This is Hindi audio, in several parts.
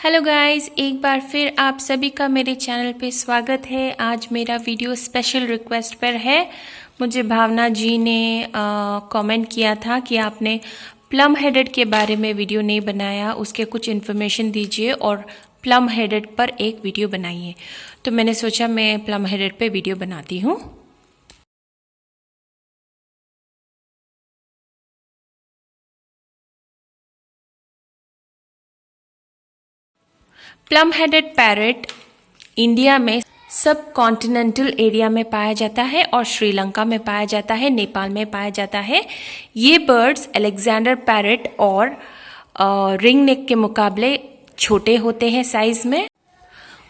हेलो गाइस, एक बार फिर आप सभी का मेरे चैनल पे स्वागत है। आज मेरा वीडियो स्पेशल रिक्वेस्ट पर है। मुझे भावना जी ने कमेंट किया था कि आपने प्लम हेडेड के बारे में वीडियो नहीं बनाया, उसके कुछ इन्फॉर्मेशन दीजिए और प्लम हेडेड पर एक वीडियो बनाइए। तो मैंने सोचा मैं प्लम हेडेड पे वीडियो बनाती हूँ। प्लम हेडेड पैरट इंडिया में सब कॉन्टिनेंटल एरिया में पाया जाता है और श्रीलंका में पाया जाता है, नेपाल में पाया जाता है। ये बर्ड्स अलेक्जेंडर पैरट और रिंग नेक के मुकाबले छोटे होते हैं साइज में।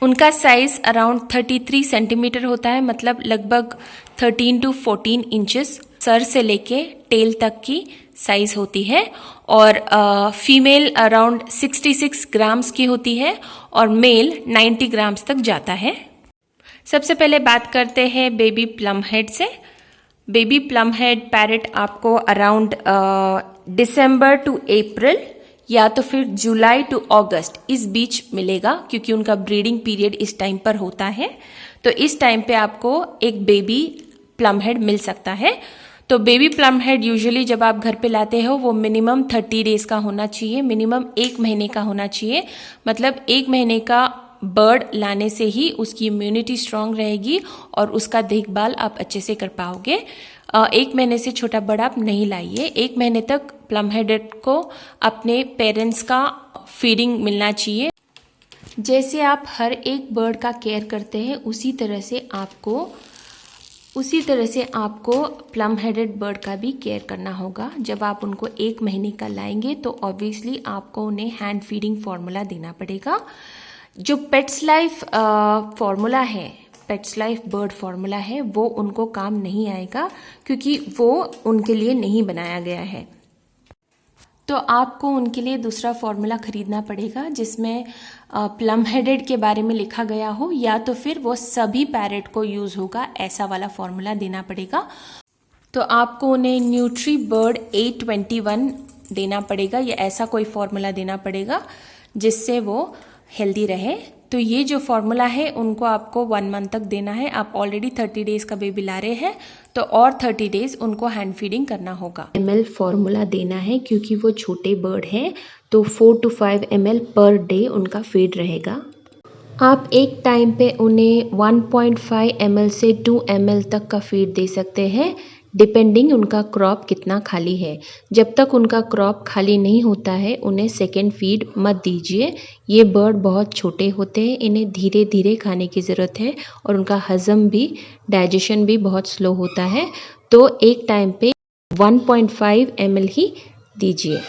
उनका साइज अराउंड 33 सेंटीमीटर होता है, मतलब लगभग 13 to 14 इंचेस सर से लेके टेल तक की साइज होती है। और फीमेल अराउंड 66 ग्राम्स की होती है और मेल 90 ग्राम्स तक जाता है। सबसे पहले बात करते हैं बेबी प्लम हेड से। बेबी प्लम हेड पैरट आपको अराउंड दिसंबर टू अप्रैल या तो फिर जुलाई टू अगस्त इस बीच मिलेगा, क्योंकि उनका ब्रीडिंग पीरियड इस टाइम पर होता है। तो इस टाइम पे आपको एक बेबी प्लम हेड मिल सकता है। तो बेबी प्लम हेड यूजुअली जब आप घर पे लाते हो वो मिनिमम 30 डेज का होना चाहिए, मिनिमम 1 महीने का होना चाहिए। मतलब 1 महीने का बर्ड लाने से ही उसकी इम्यूनिटी स्ट्रांग रहेगी और उसका देखभाल आप अच्छे से कर पाओगे। 1 महीने से छोटा बर्ड आप नहीं लाइए। 1 महीने तक प्लम हेडेड को अपने पेरेंट्स का फीडिंग मिलना चाहिए। जैसे आप हर एक बर्ड का केयर करते हैं उसी तरह से आपको प्लम हेडेड बर्ड का भी केयर करना होगा। जब आप उनको 1 महीने का लाएंगे तो ऑब्वियसली आपको उन्हें हैंड फीडिंग फार्मूला देना पड़ेगा। जो पेट्स लाइफ फार्मूला है, पेट्स लाइफ बर्ड फार्मूला है, वो उनको काम नहीं आएगा क्योंकि वो उनके लिए नहीं बनाया गया है। तो आपको उनके लिए दूसरा फार्मूला खरीदना पड़ेगा जिसमें प्लम हेडेड के बारे में लिखा गया हो, या तो फिर वो सभी पैरट को यूज होगा, ऐसा वाला फार्मूला देना पड़ेगा। तो आपको उन्हें न्यूट्री बर्ड 821 देना पड़ेगा या ऐसा कोई फार्मूला देना पड़ेगा जिससे वो हेल्दी रहे। तो ये जो फार्मूला है उनको आपको 1 मंथ तक देना है। आप ऑलरेडी 30 डेज का बेबी ला रहे हैं तो और 30 डेज उनको हैंड फीडिंग करना होगा। ml फार्मूला देना है क्योंकि वो छोटे बर्ड हैं, तो 4 to 5 ml पर डे उनका फीड रहेगा। आप एक टाइम पे उन्हें 1.5 ml से 2 ml तक का फीड दे सकते हैं, डिपेंडिंग उनका क्रॉप कितना खाली है। जब तक उनका क्रॉप खाली नहीं होता है उन्हें सेकेंड फीड मत दीजिए। ये बर्ड बहुत छोटे होते हैं, इन्हें धीरे धीरे खाने की ज़रूरत है और उनका हज़म भी, डाइजेशन भी बहुत स्लो होता है। तो एक टाइम पे 1.5 ml ही दीजिए।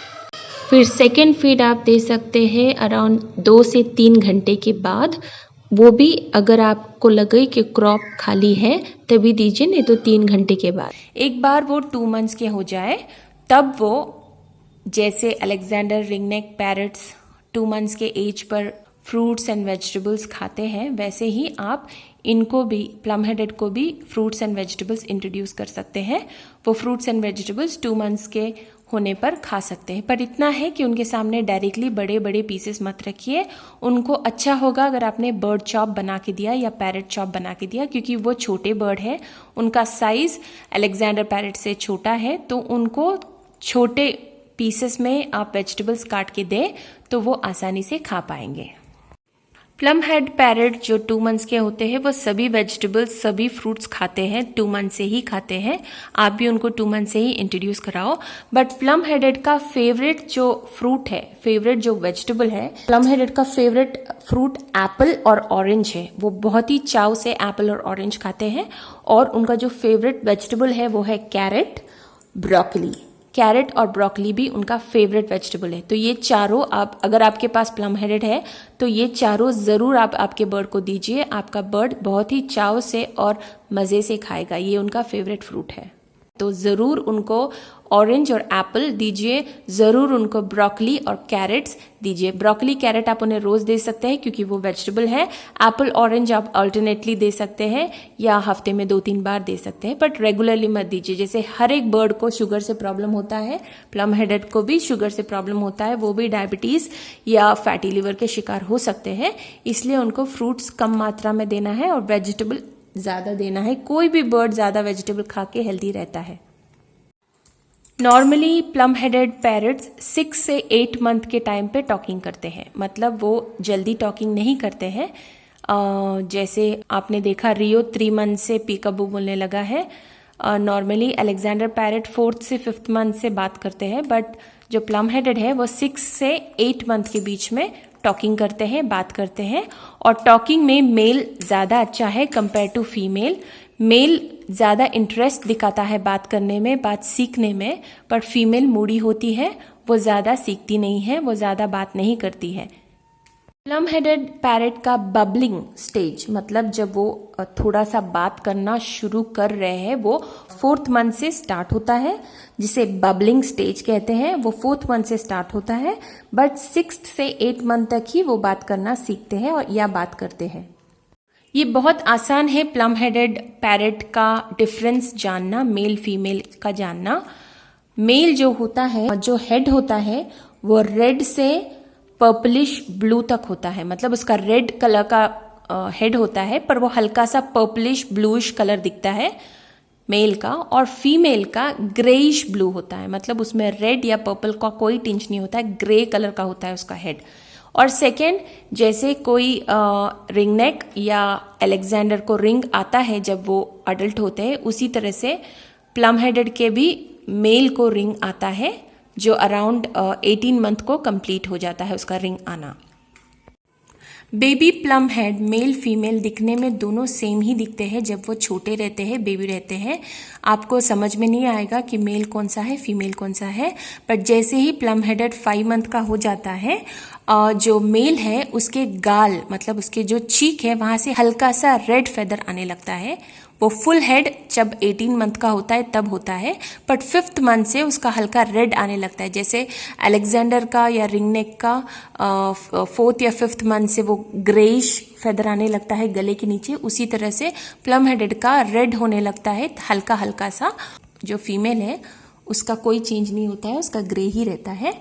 फिर सेकेंड फीड आप दे सकते हैं अराउंड 2 से 3 घंटे के बाद। वो भी अगर आपको लगे कि क्रॉप खाली है तभी दीजिए, नहीं तो 3 घंटे के बाद। एक बार वो 2 मंथ्स के हो जाए तब वो, जैसे अलेक्जेंडर रिंगनेक पैरट्स 2 मंथ्स के एज पर फ्रूट्स एंड वेजिटेबल्स खाते हैं, वैसे ही आप इनको भी, प्लम हेडेड को भी फ्रूट्स एंड वेजिटेबल्स इंट्रोड्यूस कर सकते हैं। वो फ्रूट्स एंड वेजिटेबल्स 2 मंथ्स के होने पर खा सकते हैं, पर इतना है कि उनके सामने डायरेक्टली बड़े बड़े पीसेस मत रखिए। उनको अच्छा होगा अगर आपने बर्ड चॉप बना के दिया या पैरट चॉप बना के दिया, क्योंकि वो छोटे बर्ड है, उनका साइज अलेक्जेंडर पैरट से छोटा है। तो उनको छोटे पीसेस में आप वेजिटेबल्स काट के दें तो वो आसानी से खा पाएंगे। प्लम हेड पैरट जो 2 मंथ्स के होते हैं वो सभी वेजिटेबल्स, सभी फ्रूट्स खाते हैं, 2 मंथ से ही खाते हैं। आप भी उनको 2 मंथ से ही इंट्रोड्यूस कराओ। बट प्लम हेडेड का फेवरेट जो फ्रूट है, फेवरेट जो वेजिटेबल है, प्लम हेडेड का फेवरेट फ्रूट एप्पल और ऑरेंज है। वो बहुत ही चाव से एप्पल और ऑरेंज खाते हैं। और उनका जो फेवरेट वेजिटेबल है वो है कैरेट, ब्रोकली। कैरेट और ब्रोकली भी उनका फेवरेट वेजिटेबल है। तो ये चारों आप, अगर आपके पास प्लम हेडेड है तो ये चारों ज़रूर आप आपके बर्ड को दीजिए। आपका बर्ड बहुत ही चाव से और मज़े से खाएगा। ये उनका फेवरेट फ्रूट है। तो ज़रूर उनको ऑरेंज और एप्पल दीजिए, ज़रूर उनको ब्रोकली और कैरेट्स दीजिए। ब्रोकली कैरेट आप उन्हें रोज़ दे सकते हैं क्योंकि वो वेजिटेबल है। एप्पल ऑरेंज आप अल्टरनेटली दे सकते हैं या हफ्ते में 2-3 बार दे सकते हैं, बट रेगुलरली मत दीजिए। जैसे हर एक बर्ड को शुगर से प्रॉब्लम होता है, प्लम हेडेड को भी शुगर से प्रॉब्लम होता है, वो भी डायबिटीज़ या फैटी लिवर के शिकार हो सकते हैं। इसलिए उनको फ्रूट्स कम मात्रा में देना है और वेजिटेबल ज़्यादा देना है। कोई भी बर्ड ज़्यादा वेजिटेबल खा के हेल्दी रहता है। नॉर्मली प्लम हेडेड पैरट्स 6 से 8 मंथ के टाइम पे टॉकिंग करते हैं, मतलब वो जल्दी टॉकिंग नहीं करते हैं। जैसे आपने देखा रियो 3 मंथ से पीकाबू बोलने लगा है। नॉर्मली अलेक्जेंडर पैरट 4th से 5th मंथ से बात करते हैं, बट जो प्लम हेडेड है वो 6 से 8 मंथ के बीच में टॉकिंग करते हैं, बात करते हैं। और टॉकिंग में मेल ज़्यादा अच्छा है कंपेयर टू फीमेल। मेल ज़्यादा इंटरेस्ट दिखाता है बात करने में, बात सीखने में, पर फीमेल मूडी होती है, वो ज़्यादा सीखती नहीं है, वो ज़्यादा बात नहीं करती है। प्लम हेडेड पैरट का बबलिंग स्टेज, मतलब जब वो थोड़ा सा बात करना शुरू कर रहे हैं, वो 4th मंथ से स्टार्ट होता है, जिसे बबलिंग स्टेज कहते हैं। वो 4th मंथ से स्टार्ट होता है, बट 6th से 8 मंथ तक ही वो बात करना सीखते हैं और या बात करते हैं। ये बहुत आसान है प्लम हेडेड पैरट का डिफरेंस जानना, मेल फीमेल का जानना। मेल जो होता है, जो हेड होता है, वो रेड से पर्पलिश ब्लू तक होता है, मतलब उसका रेड कलर का हेड होता है, पर वो हल्का सा पर्पलिश ब्लूइश कलर दिखता है मेल का। और फीमेल का ग्रेइश ब्लू होता है, मतलब उसमें रेड या पर्पल का कोई टिंच नहीं होता है, ग्रे कलर का होता है उसका हेड। और सेकेंड, जैसे कोई रिंग नेक या अलेक्जेंडर को रिंग आता है जब वो अडल्ट होते हैं, उसी तरह से प्लम हेडेड के भी मेल को रिंग आता है, जो अराउंड 18 मंथ को कंप्लीट हो जाता है उसका रिंग आना। Baby plum head male female दिखने में दोनों सेम ही दिखते हैं। जब वो छोटे रहते हैं, बेबी रहते हैं, आपको समझ में नहीं आएगा कि मेल कौन सा है, फीमेल कौन सा है। बट जैसे ही प्लम हेडेड 5 मंथ का हो जाता है, जो मेल है उसके गाल, मतलब उसके जो चीक है, वहाँ से हल्का सा रेड फेदर आने लगता है। वो फुल हेड जब 18 मंथ का होता है तब होता है, बट 5th मंथ से उसका हल्का रेड आने लगता है। जैसे अलेक्जेंडर का या रिंगनेक का 4th या 5th मंथ से वो ग्रेइश फेदर आने लगता है गले के नीचे, उसी तरह से प्लम हेडेड का रेड होने लगता है हल्का हल्का सा। जो फीमेल है उसका कोई चेंज नहीं होता है, उसका ग्रे ही रहता है,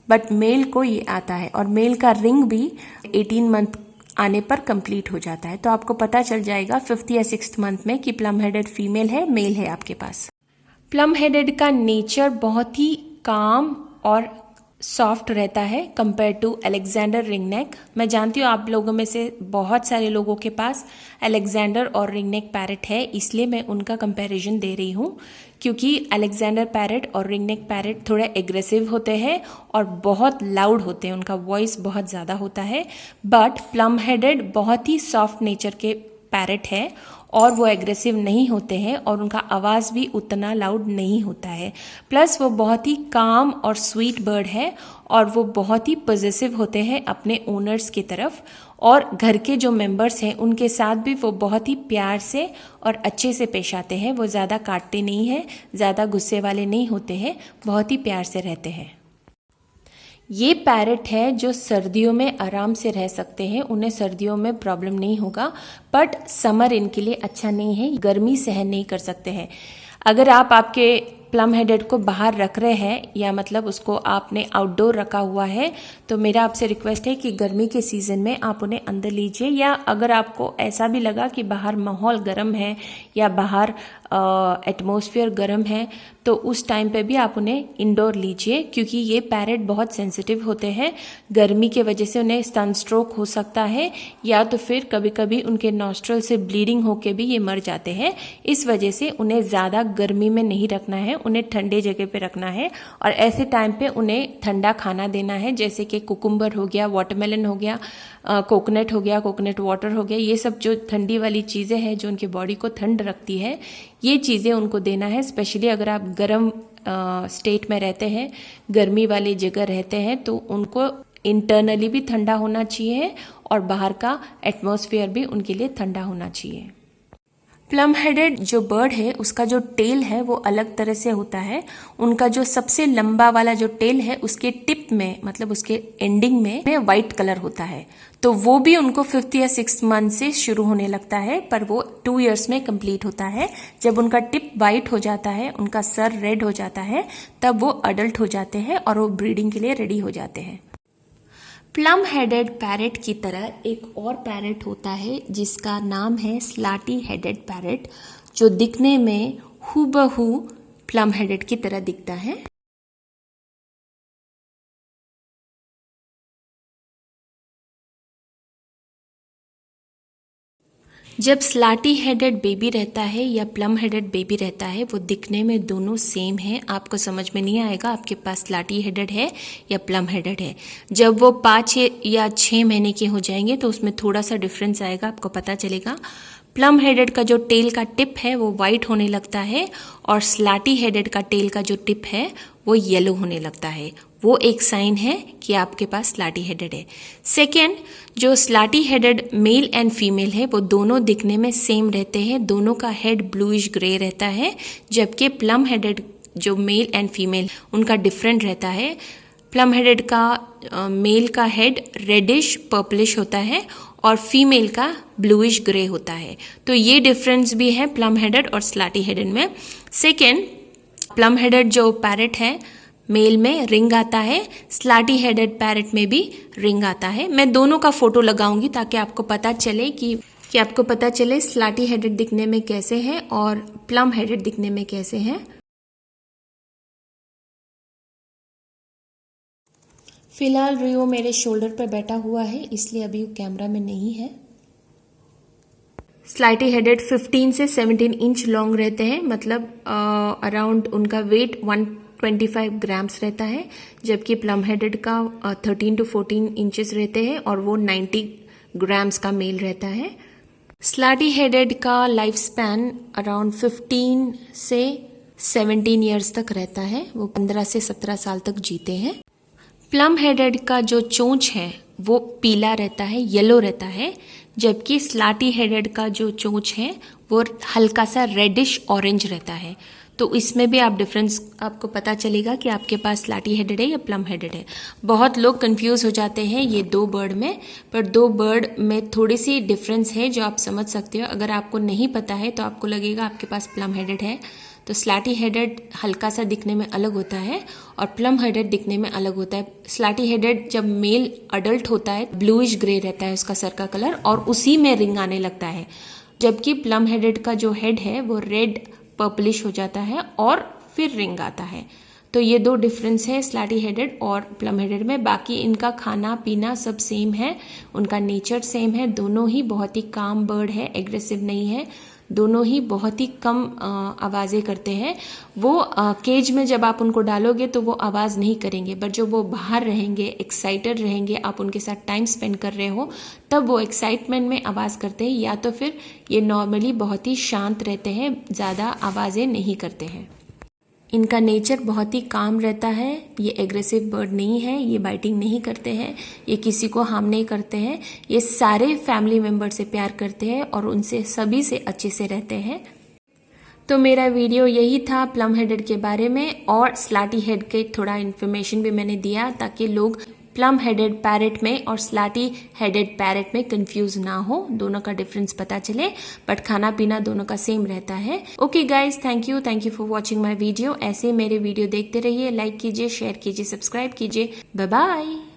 बट मेल को ये आता है। और मेल का रिंग भी 18 मंथ आने पर कंप्लीट हो जाता है, तो आपको पता चल जाएगा 5th या 6th मंथ में कि प्लम हेडेड फीमेल है, मेल है आपके पास। प्लम हेडेड का नेचर बहुत ही काम और सॉफ्ट रहता है कंपेयर टू अलेक्जेंडर रिंगनेक। मैं जानती हूँ आप लोगों में से बहुत सारे लोगों के पास अलेक्जेंडर और रिंगनेक पैरट है, इसलिए मैं उनका कंपैरिजन दे रही हूँ, क्योंकि अलेक्जेंडर पैरट और रिंगनेक पैरट थोड़े एग्रेसिव होते हैं और बहुत लाउड होते हैं, उनका वॉइस बहुत ज़्यादा होता है। बट प्लम हेडेड बहुत ही सॉफ्ट नेचर के पैरट है और वो एग्रेसिव नहीं होते हैं और उनका आवाज़ भी उतना लाउड नहीं होता है। प्लस वो बहुत ही काम और स्वीट बर्ड है और वो बहुत ही पॉजिटिव होते हैं अपने ओनर्स की तरफ, और घर के जो मेंबर्स हैं उनके साथ भी वो बहुत ही प्यार से और अच्छे से पेश आते हैं। वो ज़्यादा काटते नहीं हैं, ज़्यादा गुस्से वाले नहीं होते हैं, बहुत ही प्यार से रहते हैं। ये पैरट है जो सर्दियों में आराम से रह सकते हैं, उन्हें सर्दियों में प्रॉब्लम नहीं होगा, बट समर इनके लिए अच्छा नहीं है, गर्मी सहन नहीं कर सकते हैं। अगर आप आपके प्लम हेडेड को बाहर रख रहे हैं या मतलब उसको आपने आउटडोर रखा हुआ है, तो मेरा आपसे रिक्वेस्ट है कि गर्मी के सीज़न में आप उन्हें अंदर लीजिए, या अगर आपको ऐसा भी लगा कि बाहर माहौल गर्म है या बाहर एटमॉस्फेयर गर्म है, तो उस टाइम पे भी आप उन्हें इंडोर लीजिए, क्योंकि ये पैरट बहुत सेंसिटिव होते हैं। गर्मी के वजह से उन्हें सनस्ट्रोक हो सकता है, या तो फिर कभी कभी उनके नॉस्ट्रल से ब्लीडिंग होके भी ये मर जाते हैं। इस वजह से उन्हें ज़्यादा गर्मी में नहीं रखना है, उन्हें ठंडे जगह पे रखना है, और ऐसे टाइम पे उन्हें ठंडा खाना देना है, जैसे कि कुकुम्बर हो गया, वाटरमेलन हो गया, कोकोनट हो गया, कोकोनट वाटर हो गया। ये सब जो ठंडी वाली चीज़ें हैं जो उनकी बॉडी को ठंड रखती है, ये चीज़ें उनको देना है। स्पेशली अगर आप गर्म स्टेट में रहते हैं, गर्मी वाली जगह रहते हैं, तो उनको इंटरनली भी ठंडा होना चाहिए और बाहर का एटमॉस्फेयर भी उनके लिए ठंडा होना चाहिए। प्लम हेडेड जो बर्ड है उसका जो टेल है वो अलग तरह से होता है। उनका जो सबसे लंबा वाला जो टेल है उसके टिप में मतलब उसके एंडिंग में वाइट कलर होता है। तो वो भी उनको 5th या 6th मंथ से शुरू होने लगता है, पर वो 2 इयर्स में कंप्लीट होता है। जब उनका टिप वाइट हो जाता है, उनका सर रेड हो जाता है, तब वो अडल्ट हो जाते हैं और वो ब्रीडिंग के लिए रेडी हो जाते हैं। प्लम हेडेड पैरेट की तरह एक और पैरेट होता है जिसका नाम है स्लाटी हेडेड पैरेट, जो दिखने में हूबहू प्लम हेडेड की तरह दिखता है। जब स्लाटी हेडेड बेबी रहता है या प्लम हेडेड बेबी रहता है, वो दिखने में दोनों सेम है। आपको समझ में नहीं आएगा आपके पास स्लाटी हेडेड है या प्लम हेडेड है। जब वो 5 या 6 महीने के हो जाएंगे तो उसमें थोड़ा सा डिफरेंस आएगा, आपको पता चलेगा। प्लम हेडेड का जो टेल का टिप है वो वाइट होने लगता है और स्लाटी हेडेड का टेल का जो टिप है वो येलो होने लगता है। वो एक साइन है कि आपके पास स्लाटी हेडेड है। सेकेंड, जो स्लाटी हेडेड मेल एंड फीमेल है वो दोनों दिखने में सेम रहते हैं, दोनों का हेड ब्लूइश ग्रे रहता है, जबकि प्लम हेडेड जो मेल एंड फीमेल उनका डिफरेंट रहता है। प्लम हेडेड का मेल का हेड रेडिश पर्पलिश होता है और फीमेल का ब्लूइश ग्रे होता है। तो ये डिफरेंस भी है प्लम हेडेड और स्लाटी हेडेड में। सेकेंड, प्लम हेडेड जो पैरेट है मेल में रिंग आता है, स्लाटी हेडेड पैरेट में भी रिंग आता है। मैं दोनों का फोटो लगाऊंगी ताकि आपको पता चले कि आपको पता चले स्लाटी हेडेड दिखने में कैसे है और प्लम हेडेड दिखने में कैसे है। फिलहाल रियो मेरे शोल्डर पर बैठा हुआ है, इसलिए अभी वो कैमरा में नहीं है। स्लाटी हेडेड 15 से 17 इंच लॉन्ग रहते हैं, मतलब अराउंड उनका वेट 125 ग्राम्स रहता है, जबकि प्लम हेडेड का 13 to 14 इंचेस रहते हैं और वो 90 ग्राम्स का मेल रहता है। स्लाटी हेडेड का लाइफ स्पैन अराउंड 15 से 17 ईयर्स तक रहता है, वो 15 से 17 साल तक जीते हैं। प्लम हेडेड का जो चोंच है वो पीला रहता है, येलो रहता है, जबकि स्लाटी हेडेड का जो चोंच है वो हल्का सा रेडिश ऑरेंज रहता है। तो इसमें भी आप डिफरेंस आपको पता चलेगा कि आपके पास स्लाटी हेडेड है या प्लम हेडेड है। बहुत लोग कंफ्यूज हो जाते हैं ये दो बर्ड में, पर दो बर्ड में थोड़ी सी डिफरेंस है जो आप समझ सकते हो। अगर आपको नहीं पता है तो आपको लगेगा आपके पास प्लम हेडेड है। तो स्लाटी हेडेड हल्का सा दिखने में अलग होता है और प्लम हेडेड दिखने में अलग होता है। स्लाटी हेडेड जब मेल अडल्ट होता है ब्लूइश ग्रे रहता है उसका सर का कलर और उसी में रिंग आने लगता है, जबकि प्लम हेडेड का जो हेड है वो रेड पर्पलिश हो जाता है और फिर रिंग आता है। तो ये दो डिफरेंस है स्लाटी हेडेड और प्लम हेडेड में। बाकी इनका खाना पीना सब सेम है, उनका नेचर सेम है। दोनों ही बहुत ही काम बर्ड है, एग्रेसिव नहीं है। दोनों ही बहुत ही कम आवाज़ें करते हैं। वो केज में जब आप उनको डालोगे तो वो आवाज़ नहीं करेंगे, बट जब वो बाहर रहेंगे, एक्साइटेड रहेंगे, आप उनके साथ टाइम स्पेंड कर रहे हो, तब वो एक्साइटमेंट में आवाज़ करते हैं, या तो फिर ये नॉर्मली बहुत ही शांत रहते हैं, ज़्यादा आवाज़ें नहीं करते हैं। इनका नेचर बहुत ही काम रहता है। ये एग्रेसिव बर्ड नहीं है, ये बाइटिंग नहीं करते हैं, ये किसी को हार्म नहीं करते हैं। ये सारे फैमिली मेम्बर से प्यार करते हैं और उनसे सभी से अच्छे से रहते हैं। तो मेरा वीडियो यही था प्लम हेडेड के बारे में, और स्लाटी हेड के थोड़ा इन्फॉर्मेशन भी मैंने दिया ताकि लोग प्लम हेडेड पैरेट में और स्लाटी हेडेड पैरेट में कंफ्यूज ना हो, दोनों का डिफरेंस पता चले, बट खाना पीना दोनों का सेम रहता है। Okay guys, thank you for watching my video. ऐसे मेरे वीडियो देखते रहिए, लाइक कीजिए, शेयर कीजिए, सब्सक्राइब कीजिए। Bye bye.